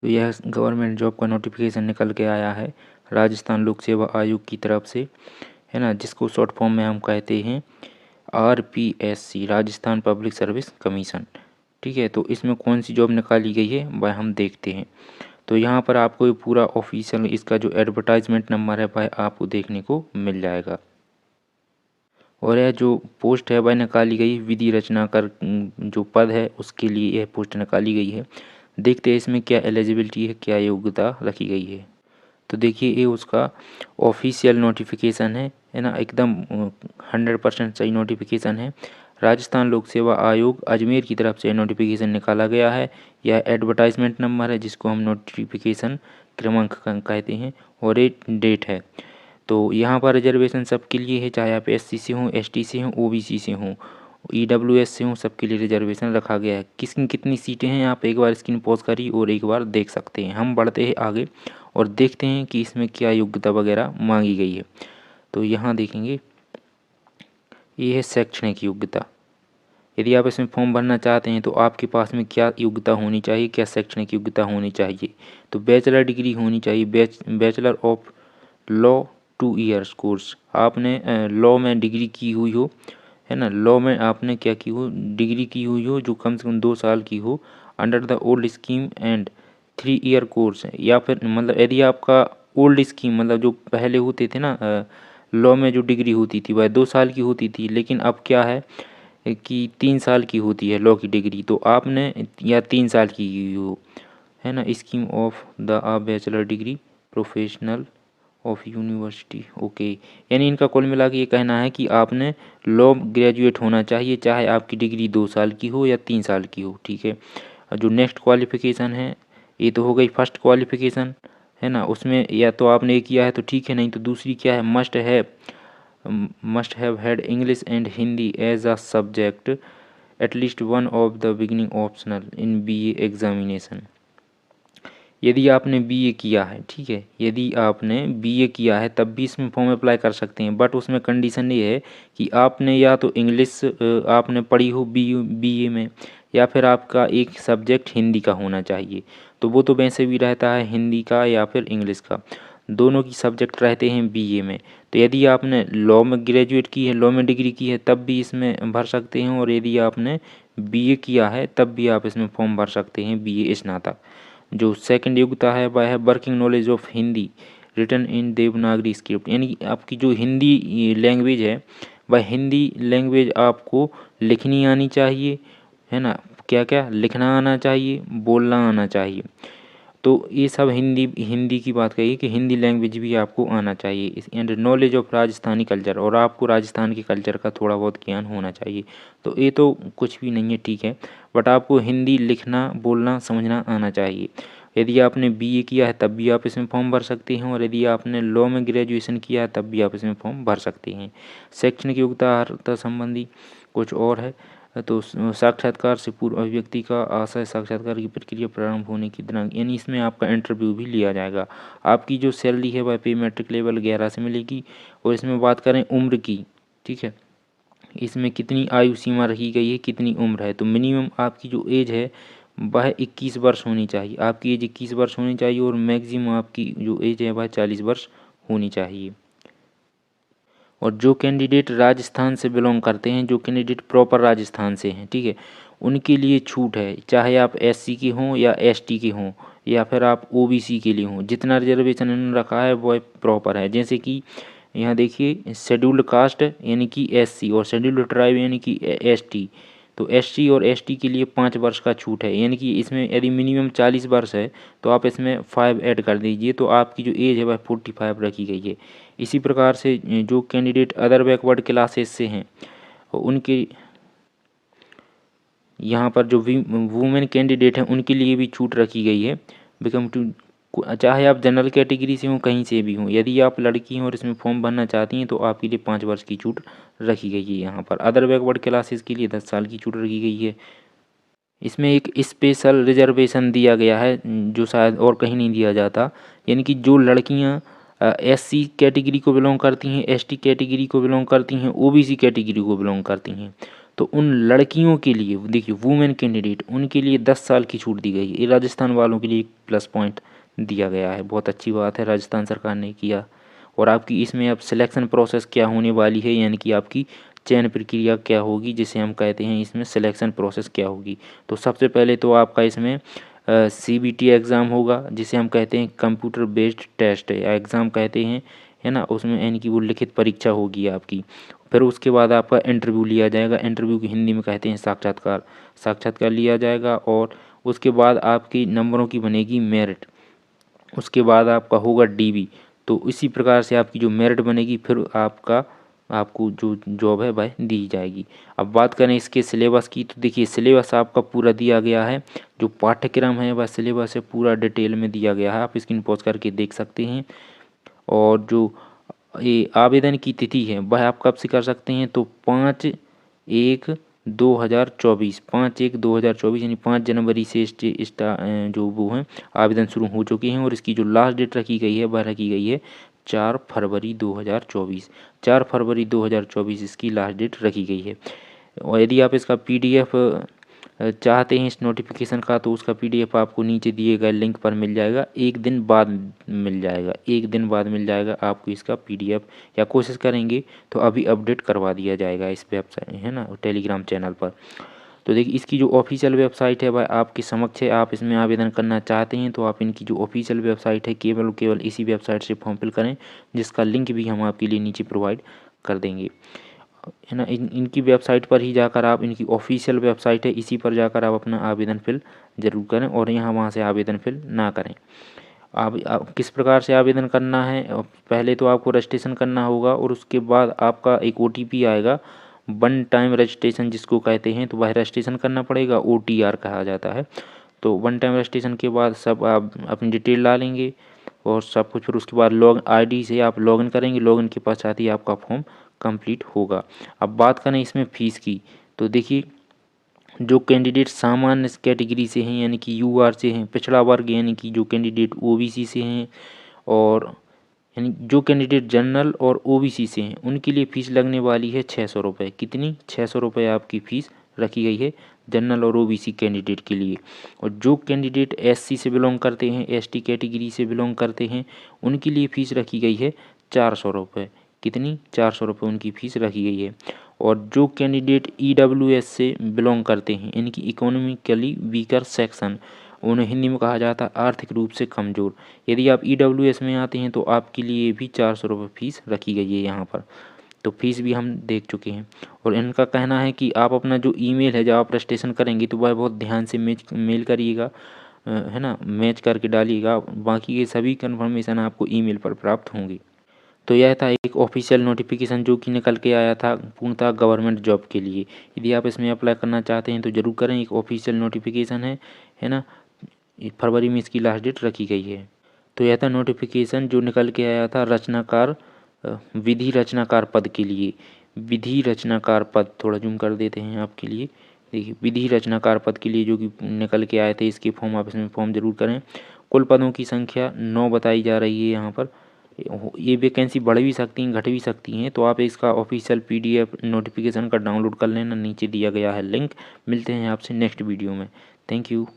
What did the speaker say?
तो यह government job का नोटिफिकेशन निकल के आया है राजस्थान लोक सेवा आयोग की तरफ से, है ना, जिसको शॉर्ट फॉर्म में हम कहते हैं RPSC, Rajasthan public service commission. ठीक है, तो इसमें कौन सी जॉब निकाली गई है वह हम देखते हैं। तो यहाँ पर आपको ये पूरा ऑफिशियल इसका जो एडवर्टाइजमेंट नंबर है वह आपको देखने को मिल जाएगा। और यह जो पोस्ट है वह निकाली गई विधि रचनाकार जो पद है उसके लिए यह पोस्ट निकाली गई है। देखते हैं इसमें क्या एलिजिबिलिटी है, क्या योग्यता रखी गई है। तो देखिए ये उसका ऑफिशियल नोटिफिकेशन है ना, एकदम 100% सही नोटिफिकेशन है। राजस्थान लोक सेवा आयोग अजमेर की तरफ से नोटिफिकेशन निकाला गया है। यह एडवर्टाइजमेंट नंबर है जिसको हम नोटिफिकेशन क्रमांक कहते हैं, और ये डेट है। तो यहाँ पर रिजर्वेशन सबके लिए है, चाहे आप SC से हों, ST से हों, OBC से हों, EWS से हों, सबके लिए रिजर्वेशन रखा गया है। किसकी कितनी सीटें हैं आप एक बार स्क्रीन पॉज करिए और एक बार देख सकते हैं। हम बढ़ते हैं आगे और देखते हैं कि इसमें क्या योग्यता वगैरह मांगी गई है। तो यहाँ देखेंगे ये है शैक्षणिक योग्यता। यदि आप इसमें फॉर्म भरना चाहते हैं तो आपके पास में क्या योग्यता होनी चाहिए, क्या शैक्षणिक योग्यता होनी चाहिए। तो बैचलर डिग्री होनी चाहिए, bachelor of law 2 years course, आपने लॉ में डिग्री की हुई हो, है ना, लॉ में आपने क्या की हो, डिग्री की हुई हो जो कम से कम 2 साल की हो, under the old scheme and 3 year course है। या फिर मतलब यदि आपका ओल्ड स्कीम मतलब जो पहले होते थे ना लॉ में जो डिग्री होती थी वह 2 साल की होती थी, लेकिन अब क्या है कि 3 साल की होती है लॉ की डिग्री। तो आपने या 3 साल की हो, है ना, scheme of the bachelor degree professional of university, okay. यानी इनका कुल मिला के ये कहना है कि आपने लॉ ग्रेजुएट होना चाहिए, चाहे आपकी डिग्री 2 साल की हो या 3 साल की हो। ठीक है, और जो नेक्स्ट क्वालिफिकेशन है ये तो हो गई फर्स्ट क्वालिफिकेशन, है ना, उसमें या तो आपने ये किया है तो ठीक है, नहीं तो दूसरी क्या है, must have had English and Hindi as a subject at least one of the beginning optional in BA examination. यदि आपने BA किया है, ठीक है, यदि आपने BA किया है तब भी इसमें फॉर्म अप्लाई कर सकते हैं, बट उसमें कंडीशन ये है कि आपने या तो इंग्लिश आपने पढ़ी हो BA में, या फिर आपका एक सब्जेक्ट हिंदी का होना चाहिए। तो वो तो वैसे भी रहता है हिंदी का या फिर इंग्लिश का, दोनों की सब्जेक्ट रहते हैं BA में। तो यदि आपने लॉ में ग्रेजुएट की है, लॉ में डिग्री की है तब भी इसमें भर सकते हैं, और यदि आपने BA किया है तब भी आप इसमें फॉर्म भर सकते हैं, BA स्नातक। जो सेकंड योग्यता है वह है working knowledge of Hindi written in Devanagari script, यानी आपकी जो हिंदी लैंग्वेज है वह हिंदी लैंग्वेज आपको लिखनी आनी चाहिए, है ना, क्या क्या लिखना आना चाहिए, बोलना आना चाहिए। तो ये सब हिंदी हिंदी की बात कही कि हिंदी लैंग्वेज भी आपको आना चाहिए इस and knowledge of Rajasthani culture, और आपको राजस्थान के कल्चर का थोड़ा बहुत ज्ञान होना चाहिए। तो ये तो कुछ भी नहीं है, ठीक है, बट आपको हिंदी लिखना बोलना समझना आना चाहिए। यदि आपने BA किया है तब भी आप इसमें फॉर्म भर सकते हैं, और यदि आपने लॉ में ग्रेजुएशन किया है तब भी आप इसमें फॉर्म भर सकते हैं। शैक्षणिक योग्यता संबंधी कुछ और है। तो साक्षात्कार से पूर्व अभिव्यक्ति का आशय साक्षात्कार की प्रक्रिया प्रारंभ होने की दिनांक, यानी इसमें आपका इंटरव्यू भी लिया जाएगा। आपकी जो सैलरी है वह पे मैट्रिक लेवल 11 से मिलेगी। और इसमें बात करें उम्र की, ठीक है, इसमें कितनी आयु सीमा रखी गई है, कितनी उम्र है, तो मिनिमम आपकी जो एज है वह 21 वर्ष होनी चाहिए, आपकी एज 21 वर्ष होनी चाहिए, और मैक्सिमम आपकी जो एज है वह 40 वर्ष होनी चाहिए। और जो कैंडिडेट राजस्थान से बिलोंग करते हैं, जो कैंडिडेट प्रॉपर राजस्थान से हैं, ठीक है, उनके लिए छूट है, चाहे आप SC के हों या ST के हों या फिर आप OBC के लिए हों, जितना रिजर्वेशन इन्होंने रखा है वो प्रॉपर है। जैसे कि यहाँ देखिए शेड्यूल्ड कास्ट यानी कि SC और शेड्यूल्ड ट्राइब यानी कि ST, तो SC और ST के लिए 5 वर्ष का छूट है, यानी कि इसमें यदि मिनिमम 40 वर्ष है तो आप इसमें 5 ऐड कर दीजिए, तो आपकी जो एज है वह 45 रखी गई है। इसी प्रकार से जो कैंडिडेट अदर बैकवर्ड क्लासेस से हैं उनके यहाँ पर जो वुमेन कैंडिडेट हैं उनके लिए भी छूट रखी गई है। बिकम टू, चाहे आप जनरल कैटेगरी से हों कहीं से भी हों, यदि आप लड़की हैं और इसमें फॉर्म भरना चाहती हैं तो आपके लिए 5 वर्ष की छूट रखी गई है। यहाँ पर अदर बैकवर्ड क्लासेस के लिए 10 साल की छूट रखी गई है। इसमें एक स्पेशल रिजर्वेशन दिया गया है जो शायद और कहीं नहीं दिया जाता, यानी कि जो लड़कियां SC कैटेगरी को बिलोंग करती हैं, ST कैटेगरी को बिलोंग करती हैं, OBC कैटेगरी को बिलोंग करती हैं, तो उन लड़कियों के लिए देखिए वुमेन कैंडिडेट उनके लिए 10 साल की छूट दी गई है। ये राजस्थान वालों के लिए एक प्लस पॉइंट दिया गया है, बहुत अच्छी बात है राजस्थान सरकार ने किया। और आपकी इसमें अब सिलेक्शन प्रोसेस क्या होने वाली है, यानी कि आपकी चयन प्रक्रिया क्या होगी, जिसे हम कहते हैं इसमें सिलेक्शन प्रोसेस क्या होगी। तो सबसे पहले तो आपका इसमें CBT एग्ज़ाम होगा, जिसे हम कहते हैं कंप्यूटर बेस्ड टेस्ट या एग्ज़ाम कहते हैं, है ना। उसमें यानी कि वो लिखित परीक्षा होगी आपकी। फिर उसके बाद आपका इंटरव्यू लिया जाएगा, इंटरव्यू की हिंदी में कहते हैं साक्षात्कार। साक्षात्कार लिया जाएगा और उसके बाद आपकी नंबरों की बनेगी मेरिट। उसके बाद आपका होगा DB। तो इसी प्रकार से आपकी जो मेरिट बनेगी फिर आपको जो जॉब है वह दी जाएगी। अब बात करें इसके सिलेबस की, तो देखिए सिलेबस आपका पूरा दिया गया है। जो पाठ्यक्रम है वह सिलेबस है पूरा डिटेल में दिया गया है, आप स्क्रीन पॉज करके देख सकते हैं। और जो ये आवेदन की तिथि है वह आप कब से कर सकते हैं, तो 5/1/2024 5/1/2024 यानी 5 जनवरी से जो वो हैं आवेदन शुरू हो चुके हैं। और इसकी जो लास्ट डेट रखी गई है वह रखी गई है 4 फरवरी 2024। 4 फरवरी 2024 इसकी लास्ट डेट रखी गई है। और यदि आप इसका PDF चाहते हैं इस नोटिफिकेशन का, तो उसका PDF आपको नीचे दिए गए लिंक पर मिल जाएगा। एक दिन बाद मिल जाएगा, एक दिन बाद मिल जाएगा आपको इसका PDF, या कोशिश करेंगे तो अभी अपडेट करवा दिया जाएगा इस वेबसाइट, है ना, टेलीग्राम चैनल पर। तो देखिए इसकी जो ऑफिशियल वेबसाइट है वह आपके समक्ष है। आप इसमें आवेदन करना चाहते हैं तो आप इनकी जो ऑफिशियल वेबसाइट है केवल इसी वेबसाइट से फॉर्म फिल करें, जिसका लिंक भी हम आपके लिए नीचे प्रोवाइड कर देंगे, है ना। इनकी वेबसाइट पर ही जाकर आप, इनकी ऑफिशियल वेबसाइट है, इसी पर जाकर आप अपना आवेदन फिल ज़रूर करें और यहाँ वहाँ से आवेदन फिल ना करें। आप किस प्रकार से आवेदन करना है, पहले तो आपको रजिस्ट्रेशन करना होगा और उसके बाद आपका एक OTP आएगा, वन टाइम रजिस्ट्रेशन जिसको कहते हैं, तो वह रजिस्ट्रेशन करना पड़ेगा, OTR कहा जाता है। तो वन टाइम रजिस्ट्रेशन के बाद सब आप अपनी डिटेल डालेंगे और सब कुछ, फिर उसके बाद ID से आप लॉगिन करेंगे, लॉगिन के पश्चात ही आपका फॉर्म कंप्लीट होगा। अब बात करें इसमें फ़ीस की, तो देखिए जो कैंडिडेट सामान्य कैटेगरी से हैं यानी कि UR से हैं, पिछड़ा वर्ग यानी कि जो कैंडिडेट OBC से हैं, और यानी जो कैंडिडेट जनरल और OBC से हैं उनके लिए फ़ीस लगने वाली है 600 रुपये। कितनी? 600 रुपये आपकी फ़ीस रखी गई है जनरल और OBC कैंडिडेट के लिए। और जो कैंडिडेट SC से बिलोंग करते हैं, ST कैटेगरी से बिलोंग करते हैं, उनके लिए फ़ीस रखी गई है 400 रुपये। कितनी? 400 रुपये उनकी फ़ीस रखी गई है। और जो कैंडिडेट EWS से बिलोंग करते हैं, इनकी इकोनॉमिकली वीकर सेक्शन, उन्हें हिंदी में कहा जाता है आर्थिक रूप से कमज़ोर, यदि आप EWS में आते हैं तो आपके लिए भी 400 रुपये फ़ीस रखी गई है यहाँ पर। तो फीस भी हम देख चुके हैं। और इनका कहना है कि आप अपना जो ईमेल है जब आप रजिस्ट्रेशन करेंगे तो वह बहुत ध्यान से मेल करिएगा, है ना, मैच करके डालिएगा, बाकी के सभी कन्फर्मेशन आपको ईमेल पर प्राप्त होंगी। तो यह था एक ऑफिशियल नोटिफिकेशन जो कि निकल के आया था पूर्णतः गवर्नमेंट जॉब के लिए। यदि आप इसमें अप्लाई करना चाहते हैं तो ज़रूर करें, एक ऑफिशियल नोटिफिकेशन है ना। फरवरी में इसकी लास्ट डेट रखी गई है। तो यह था नोटिफिकेशन जो निकल के आया था रचनाकार विधि रचनाकार पद के लिए। विधि रचनाकार पद थोड़ा जूम कर देते हैं आपके लिए। देखिए विधि रचनाकार पद के लिए जो कि निकल के आए थे, इसके फॉर्म आप इसमें फॉर्म ज़रूर करें। कुल पदों की संख्या 9 बताई जा रही है यहाँ पर। ये वैकेंसी बढ़ भी सकती हैं, घट भी सकती हैं, तो आप इसका ऑफिशियल PDF नोटिफिकेशन का डाउनलोड कर लेना, नीचे दिया गया है लिंक। मिलते हैं आपसे नेक्स्ट वीडियो में। Thank you.